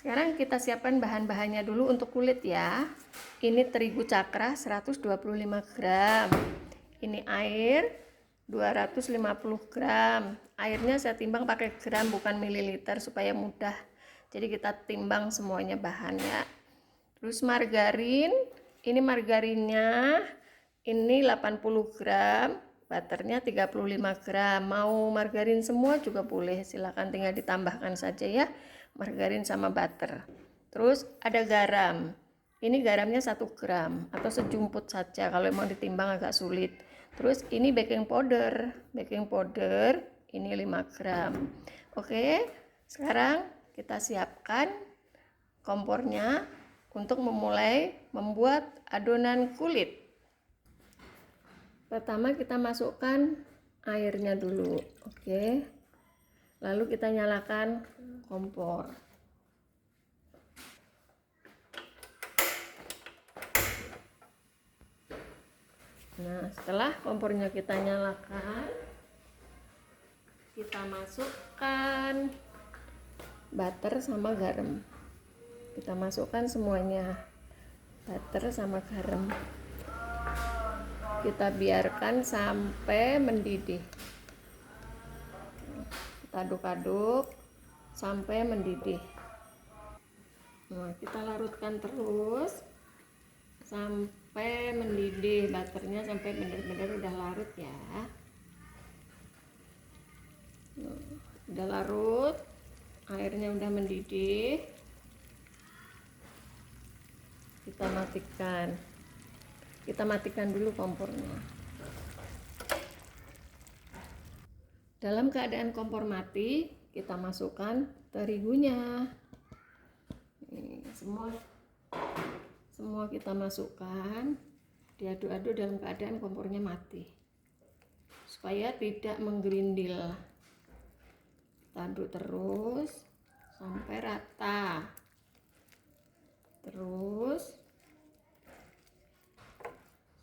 Sekarang kita siapkan bahan-bahannya dulu untuk kulit ya. Ini terigu cakra 125 gram. Ini air 250 gram. Airnya saya timbang pakai gram bukan mililiter supaya mudah. Jadi kita timbang semuanya bahannya. Terus margarin, ini margarinnya ini 80 gram, butternya 35 gram. Mau margarin semua juga boleh, silahkan tinggal ditambahkan saja ya, margarin sama butter. Terus ada garam, ini garamnya 1 gram atau sejumput saja kalau mau ditimbang agak sulit. Terus ini baking powder ini 5 gram. Oke, sekarang kita siapkan kompornya untuk memulai membuat adonan kulit. Pertama kita masukkan airnya dulu, oke. Lalu kita nyalakan kompor. Nah, setelah kompornya kita nyalakan, kita masukkan butter sama garam. Kita masukkan semuanya, butter sama garam. Kita biarkan sampai mendidih. Kita aduk-aduk sampai mendidih. Nah, kita larutkan terus sampai mendidih, butternya sampai benar-benar udah larut ya. Udah larut, airnya udah mendidih. Kita matikan dulu kompornya. Dalam keadaan kompor mati, kita masukkan terigunya. Ini semua kita masukkan, diaduk-aduk dalam keadaan kompornya mati supaya tidak menggerindil. Kita aduk terus sampai rata. Terus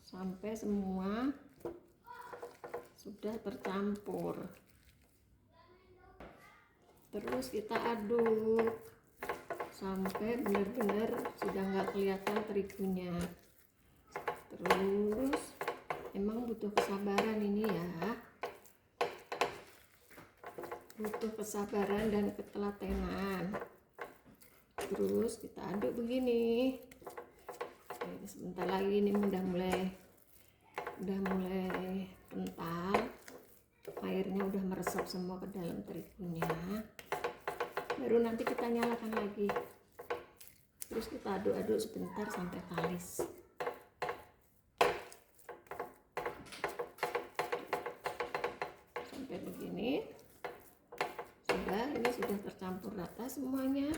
sampai semua sudah tercampur. Terus kita aduk sampai benar-benar sudah nggak kelihatan terigunya. Terus emang butuh kesabaran ini ya, butuh kesabaran dan ketelatenan. Terus kita aduk begini. Sebentar lagi ini udah mulai kental, airnya udah meresap semua ke dalam terigunya. Baru nanti kita nyalakan lagi. Terus kita aduk-aduk sebentar sampai kalis. Sampai begini. Ini sudah tercampur rata semuanya.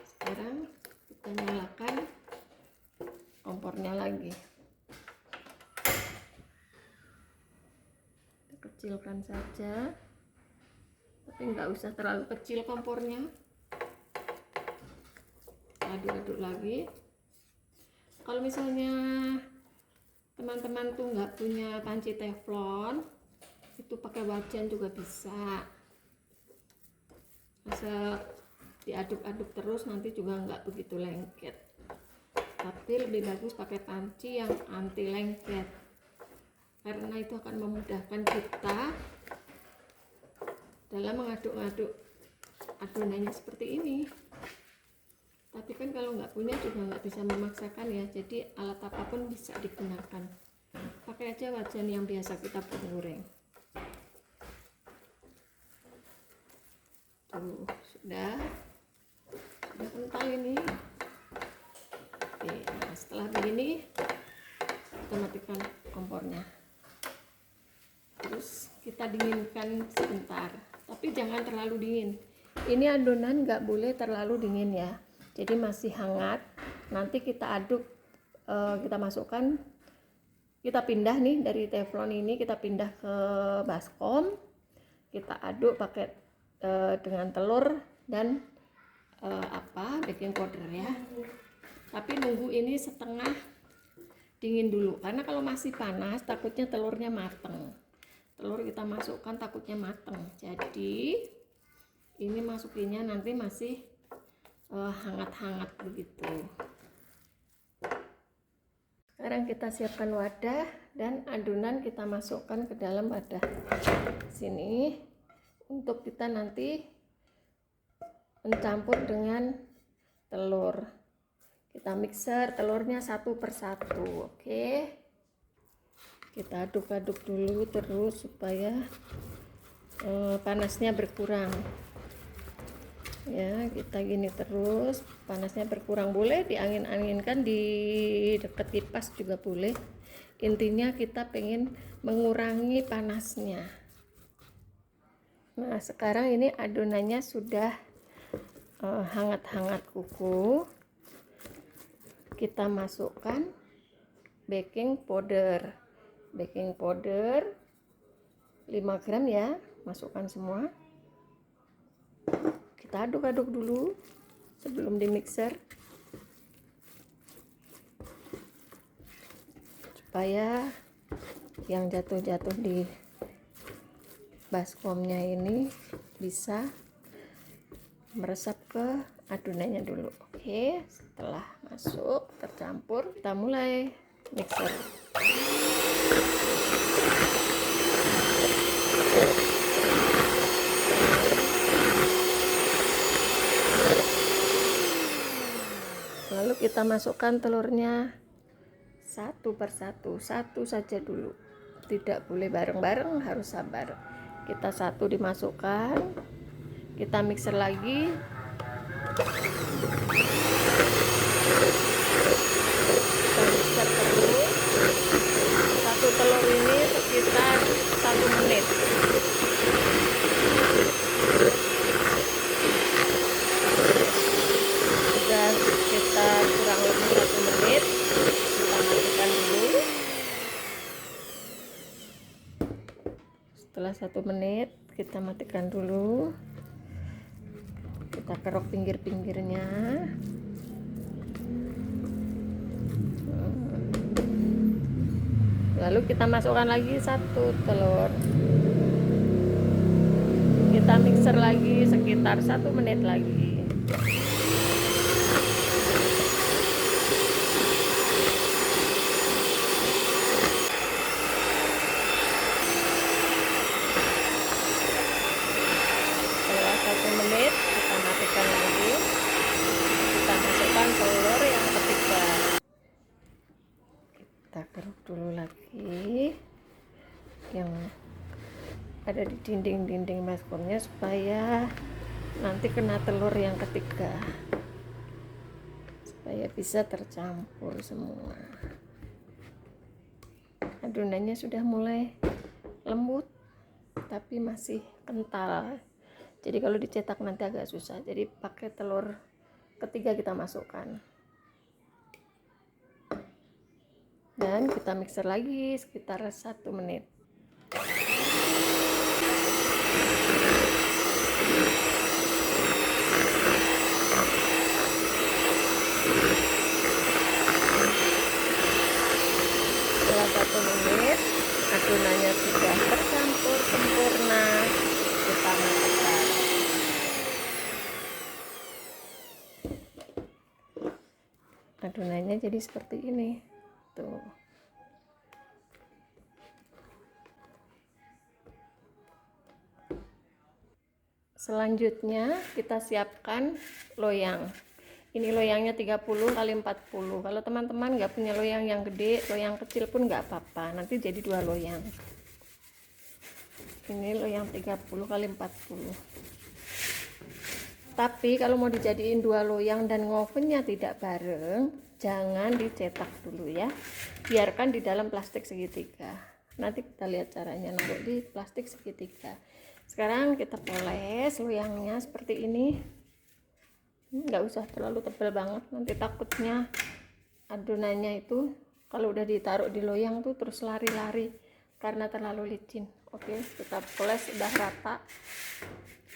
Sekarang kita nyalakan kompornya lagi. Kita kecilkan saja, tapi nggak usah terlalu kecil kompornya. Aduk-aduk lagi. Kalau misalnya teman-teman tuh nggak punya panci teflon, itu pakai wajan juga bisa. Asal diaduk-aduk terus, nanti juga nggak begitu lengket. Tapi lebih bagus pakai panci yang anti lengket, karena itu akan memudahkan kita dalam mengaduk-aduk adonannya seperti ini. Tapi kan kalau nggak punya juga nggak bisa memaksakan ya, jadi alat apapun bisa digunakan. Pakai aja wajan yang biasa kita goreng. Tuh, sudah kental ini. Oke, nah setelah begini kita matikan kompornya. Terus kita dinginkan sebentar, tapi jangan terlalu dingin. Ini adonan nggak boleh terlalu dingin ya, jadi masih hangat. Nanti kita aduk, kita masukkan, kita pindah nih dari teflon ini, kita pindah ke baskom. Kita aduk pakai dengan telur dan baking powder ya. Tapi nunggu ini setengah dingin dulu, karena kalau masih panas takutnya telurnya mateng. Telur kita masukkan takutnya mateng. Jadi Ini masukinnya nanti masih hangat-hangat begitu. Sekarang kita siapkan wadah dan adonan kita masukkan ke dalam wadah sini untuk kita nanti mencampur dengan telur. Kita mixer telurnya satu persatu. Oke, kita aduk-aduk dulu terus supaya panasnya berkurang ya. Kita gini terus, panasnya berkurang. Boleh diangin-anginkan di dekat kipas juga boleh. Intinya kita pengen mengurangi panasnya. Nah sekarang ini adonannya sudah hangat-hangat kuku. Kita masukkan baking powder 5 gram ya, masukkan semua. Kita aduk-aduk dulu sebelum di mixer supaya yang jatuh-jatuh di baskomnya ini bisa meresap ke adonannya dulu. Oke, setelah masuk tercampur, kita mulai mixer. Lalu kita masukkan telurnya satu persatu, satu saja dulu, tidak boleh bareng-bareng, harus sabar. Kita satu dimasukkan, kita mixer lagi. Kita mixer terus. Satu telur ini sekitar 1 menit. Sudah sekitar kurang lebih 1 menit. Kita matikan dulu. Setelah 1 menit kita matikan dulu. Kita kerok pinggir-pinggirnya. Lalu kita masukkan lagi 1 telur. Kita mixer lagi sekitar 1 menit lagi. Setelah 1 menit kita matikan lagi. Kita masukkan telur yang ketiga. Kita keruk dulu lagi yang ada di dinding-dinding baskomnya supaya nanti kena telur yang ketiga, supaya bisa tercampur semua. Adonannya sudah mulai lembut tapi masih kental, jadi kalau dicetak nanti agak susah. Jadi pakai telur ketiga kita masukkan dan kita mixer lagi sekitar 1 menit. Setelah 1 menit adonannya sudah tercampur sempurna, kita matikan. Adonannya jadi seperti ini tuh. Selanjutnya kita siapkan loyang. Ini loyangnya 30 kali 40. Kalau teman-teman nggak punya loyang yang gede, loyang kecil pun nggak apa-apa, nanti jadi 2 loyang. Ini loyang 30 kali 40. Tapi kalau mau dijadiin 2 loyang dan ngovennya tidak bareng, jangan dicetak dulu ya, biarkan di dalam plastik segitiga. Nanti kita lihat caranya naruh di plastik segitiga. Sekarang kita poles loyangnya seperti ini. Nggak usah terlalu tebal banget, nanti takutnya adonannya itu kalau udah ditaruh di loyang tuh terus lari-lari karena terlalu licin. Oke, kita poles udah rata.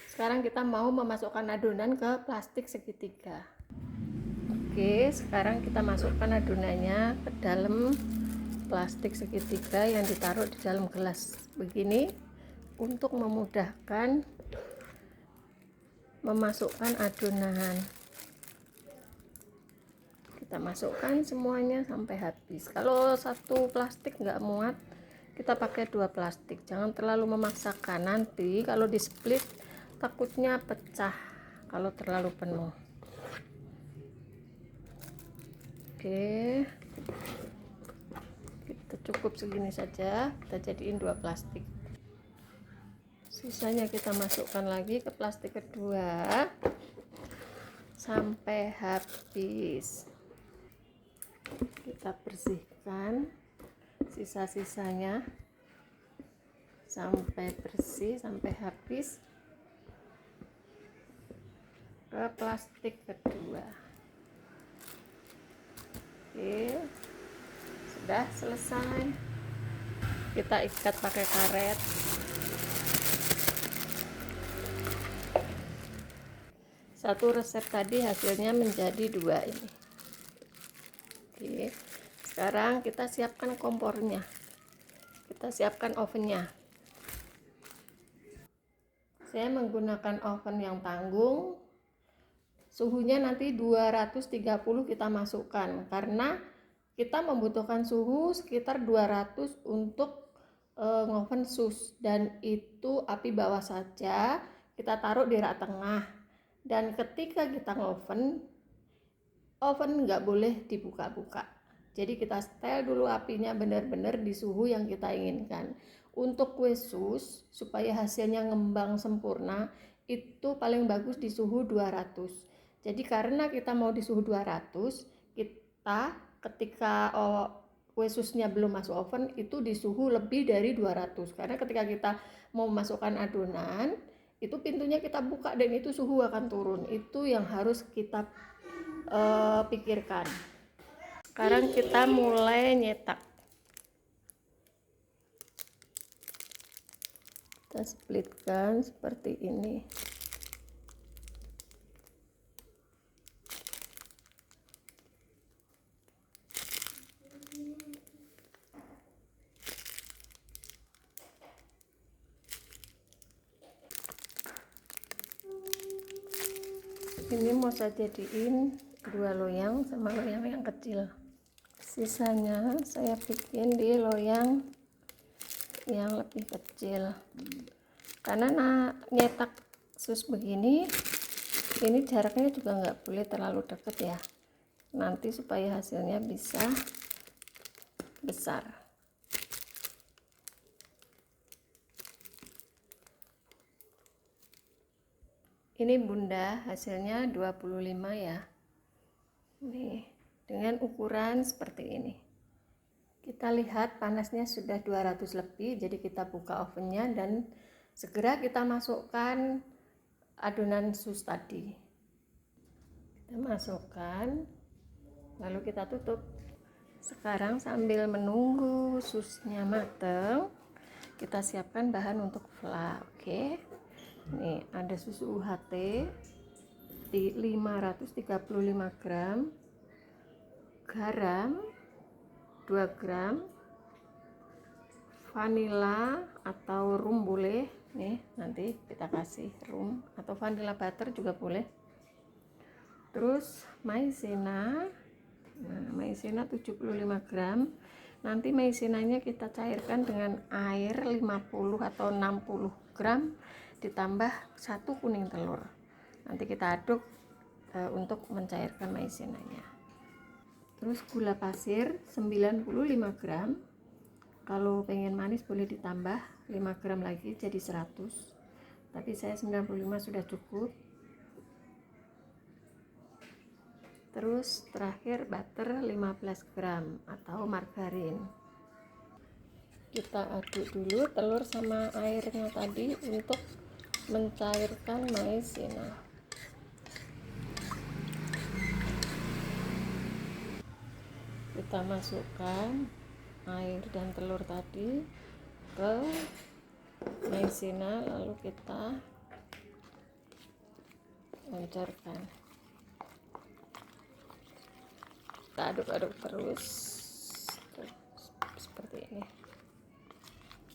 Sekarang kita mau memasukkan adonan ke plastik segitiga. Oke, sekarang kita masukkan adonannya ke dalam plastik segitiga yang ditaruh di dalam gelas begini untuk memudahkan memasukkan adonan. Kita masukkan semuanya sampai habis. Kalau satu plastik nggak muat, kita pakai 2 plastik. Jangan terlalu memaksakan, nanti kalau di split takutnya pecah kalau terlalu penuh. Oke, kita cukup segini saja, kita jadiin 2 plastik. Sisanya kita masukkan lagi ke plastik kedua sampai habis. Kita bersihkan sisa-sisanya sampai bersih, sampai habis ke plastik kedua. Oke, sudah selesai. Kita ikat pakai karet. Satu resep tadi hasilnya menjadi 2 ini. Oke, sekarang kita siapkan kompornya, kita siapkan ovennya. Saya menggunakan oven yang tanggung. Suhunya nanti 230 kita masukkan, karena kita membutuhkan suhu sekitar 200 untuk ngoven sus, dan itu api bawah saja. Kita taruh di rak tengah, dan ketika kita ngoven, oven nggak boleh dibuka-buka. Jadi kita setel dulu apinya benar-benar di suhu yang kita inginkan. Untuk kue sus supaya hasilnya ngembang sempurna, itu paling bagus di suhu 200. Jadi karena kita mau di suhu 200, kita ketika kue susnya belum masuk oven itu di suhu lebih dari 200. Karena ketika kita mau masukkan adonan, itu pintunya kita buka dan itu suhu akan turun. Itu yang harus kita pikirkan. Sekarang kita mulai nyetak. Kita splitkan seperti ini. Ini mau saya jadiin 2 loyang sama loyang yang kecil. Sisanya saya bikin di loyang yang lebih kecil. Karena nyetak sus begini, ini jaraknya juga nggak boleh terlalu deket ya. Nanti supaya hasilnya bisa besar. Ini bunda, hasilnya 25 ya. Nih, dengan ukuran seperti ini. Kita lihat panasnya sudah 200 lebih, jadi kita buka ovennya dan segera kita masukkan adonan sus tadi. Kita masukkan, lalu kita tutup. Sekarang sambil menunggu susnya matang, kita siapkan bahan untuk fla. Oke. Nih, ada susu UHT di 535 gram, garam 2 gram, vanila atau rum boleh. Nih, nanti kita kasih rum atau vanilla butter juga boleh. Terus maizena. Nah, maizena 75 gram. Nanti maizenanya kita cairkan dengan air 50 atau 60 gram ditambah 1 kuning telur. Nanti kita aduk untuk mencairkan maizenanya. Terus gula pasir 95 gram. Kalau pengen manis boleh ditambah 5 gram lagi jadi 100. Tapi saya 95 sudah cukup. Terus terakhir butter 15 gram atau margarin. Kita aduk dulu telur sama airnya tadi untuk mencairkan maizena. Kita masukkan air dan telur tadi ke maizena, lalu kita lancarkan. Kita aduk-aduk terus seperti ini.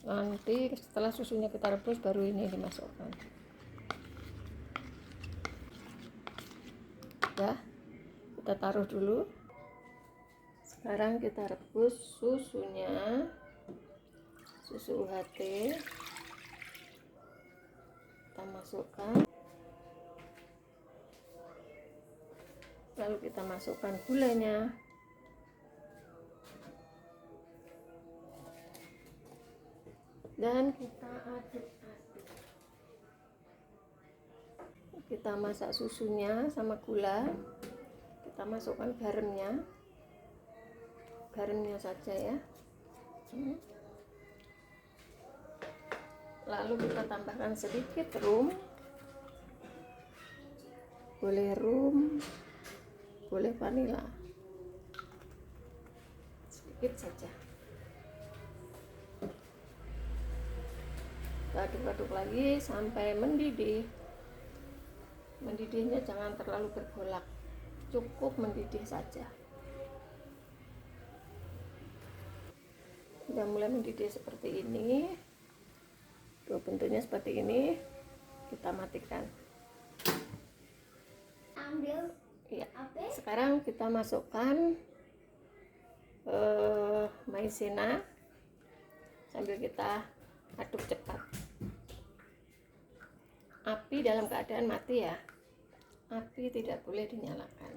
Nanti setelah susunya kita rebus baru ini dimasukkan. sudah, kita taruh dulu. Sekarang kita rebus susunya, susu UHT, kita masukkan, lalu kita masukkan gulanya, dan kita aduk-aduk. Kita masak susunya sama gula, kita masukkan garamnya saja ya. Lalu kita tambahkan sedikit rum, boleh vanila, sedikit saja. Kita aduk-aduk lagi sampai mendidih. Mendidihnya jangan terlalu bergolak, cukup mendidih saja. Sudah mulai mendidih seperti ini, tuh bentuknya seperti ini, kita matikan. Ambil ya. Sekarang kita masukkan maizena sambil kita aduk cepat. Api dalam keadaan mati ya, api tidak boleh dinyalakan.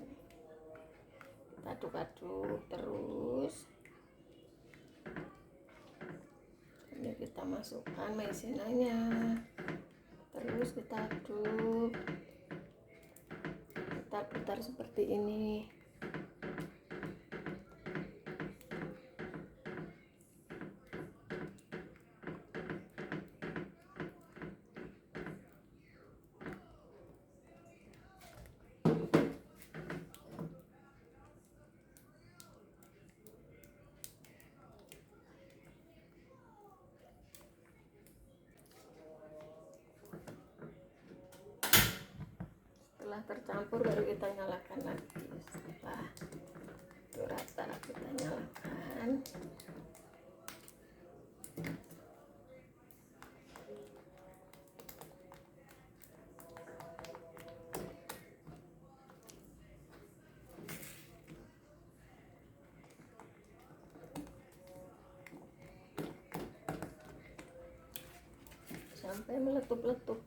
Kita aduk-aduk terus. Ini kita masukkan maizenanya, terus kita aduk, putar-putar seperti ini. Setelah tercampur baru kita nyalakan lagi. Setelah itu rata kita nyalakan. Sampai meletup-letup.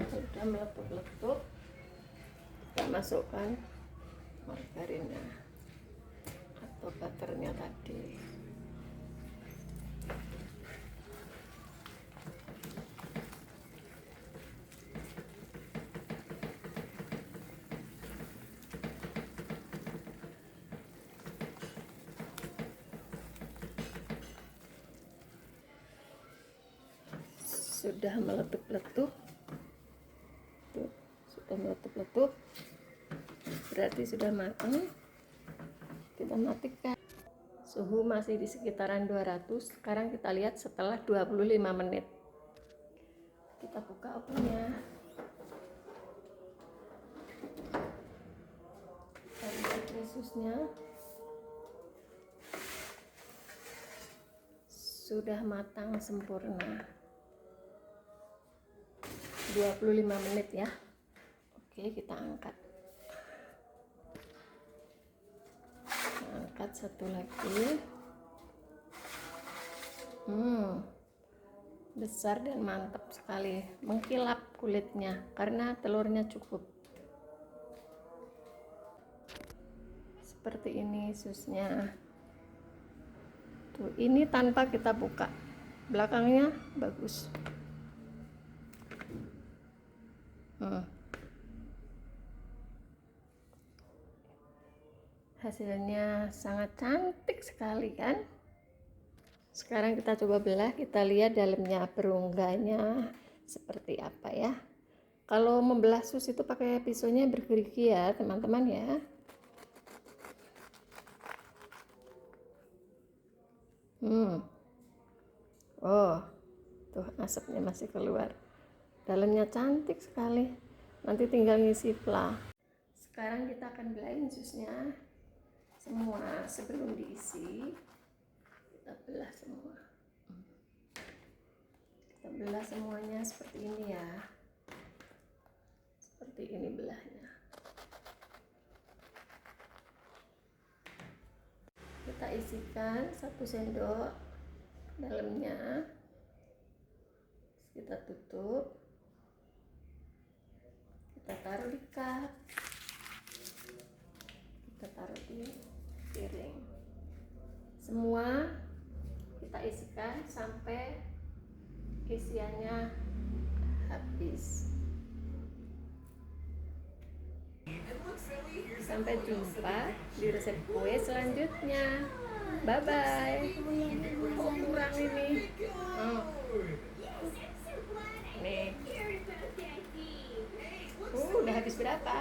Sudah meletup-letup, kita masukkan margarinnya atau butternya tadi. Sudah meletup-letup, berarti sudah matang. Kita matikan. Suhu masih di sekitaran 200. Sekarang kita lihat setelah 25 menit. Kita buka ovennya. Kita lihat resusnya sudah matang sempurna. 25 menit ya. Oke, kita angkat. Angkat satu lagi. Besar dan mantap sekali, mengkilap kulitnya karena telurnya cukup. Seperti ini susnya. Tuh, ini tanpa kita buka. Belakangnya bagus. Hasilnya sangat cantik sekali kan. Sekarang kita coba belah, kita lihat dalamnya berunggahnya seperti apa ya. Kalau membelah sus itu pakai pisaunya bergerigi ya teman-teman ya. Oh, tuh asapnya masih keluar. Dalamnya cantik sekali. Nanti tinggal ngisi plah. Sekarang kita akan belahin susnya. semua sebelum diisi. Kita belah semua. Kita belah semuanya seperti ini ya. Seperti ini belahnya. Kita isikan 1 sendok dalamnya. Kita tutup. Kita taruh di cup. Kita taruh di piring. Semua kita isikan sampai isiannya habis. Sampai jumpa di resep kue selanjutnya. Bye bye. Oh, kurang ini. Oh. Nih. Udah habis berapa?